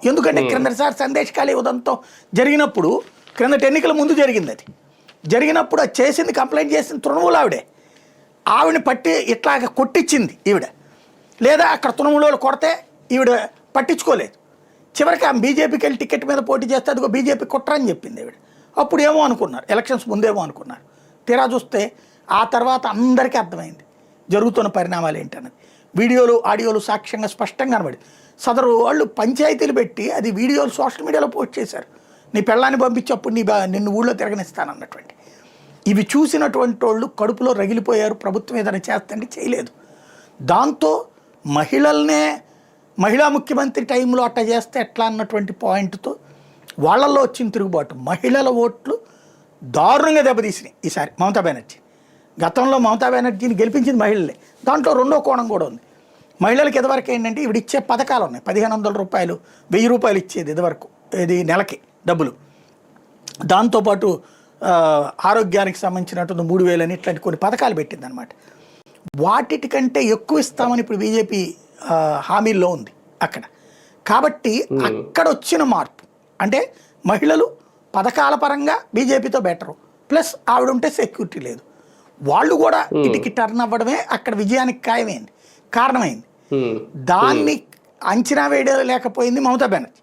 ఎందుకంటే క్రిందటిసారి సందేశకాళీ ఉదంతం జరిగినప్పుడు క్రిందటి ఎన్నికల ముందు జరిగింది. అది జరిగినప్పుడు అది చేసింది, కంప్లైంట్ చేసింది తృణమూల ఆవిడని పట్టి ఇట్లాగ కొట్టించింది ఈవిడ. లేదా అక్కడ తృణమూలలో కొడితే ఈవిడ పట్టించుకోలేదు. చివరికి ఆమె బీజేపీకి వెళ్ళి టికెట్ మీద పోటీ చేస్తే అదిగో బీజేపీ కుట్ర అని చెప్పింది ఈవిడ. అప్పుడు ఏమో అనుకున్నారు, ఎలక్షన్స్ ముందేమో అనుకున్నారు. తీరా చూస్తే ఆ తర్వాత అందరికీ అర్థమైంది జరుగుతున్న పరిణామాలు ఏంటన్నది. వీడియోలు ఆడియోలు సాక్ష్యంగా స్పష్టంగా కనబడి సదరు వాళ్ళు పంచాయతీలు పెట్టి అది వీడియోలు సోషల్ మీడియాలో పోస్ట్ చేశారు. నీ పెళ్ళాన్ని పంపించప్పుడు నిన్ను ఊళ్ళో తిరగనిస్తానన్నటువంటి. ఇవి చూసినటువంటి వాళ్ళు కడుపులో రగిలిపోయారు. ప్రభుత్వం ఏదైనా చేస్తంటే చేయలేదు. దాంతో మహిళా ముఖ్యమంత్రి టైంలో అట్ట చేస్తే ఎట్లా అన్నటువంటి పాయింట్తో వాళ్ళల్లో వచ్చిన తిరుగుబాటు. మహిళల ఓట్లు దారుణంగా దెబ్బతీసినాయి ఈసారి మమతా బెనర్జీ. గతంలో మమతా బెనర్జీని గెలిపించింది మహిళలే. దాంట్లో రెండో కోణం కూడా ఉంది. మహిళలకు ఇదివరకు ఏంటంటే ఇవిడ ఇచ్చే పథకాలు ఉన్నాయి. 1500 రూపాయలు, 1000 రూపాయలు ఇచ్చేది ఇదివరకు, ఇది నెలకి డబ్బులు. దాంతోపాటు ఆరోగ్యానికి సంబంధించినటువంటి 3000 అని ఇట్లాంటి కొన్ని పథకాలు పెట్టింది అనమాట. వాటికంటే ఎక్కువ ఇస్తామని ఇప్పుడు బీజేపీ హామీల్లో ఉంది అక్కడ. కాబట్టి అక్కడ వచ్చిన మార్పు అంటే మహిళలు పథకాల పరంగా బీజేపీతో బెటరు, ప్లస్ ఆవిడ ఉంటే సెక్యూరిటీ లేదు. వాళ్ళు కూడా ఇటుకి టర్న్ అవ్వడమే అక్కడ విజయానికి కారణమైంది. దాన్ని అంచనా వేయలేకపోయింది మమతా బెనర్జీ.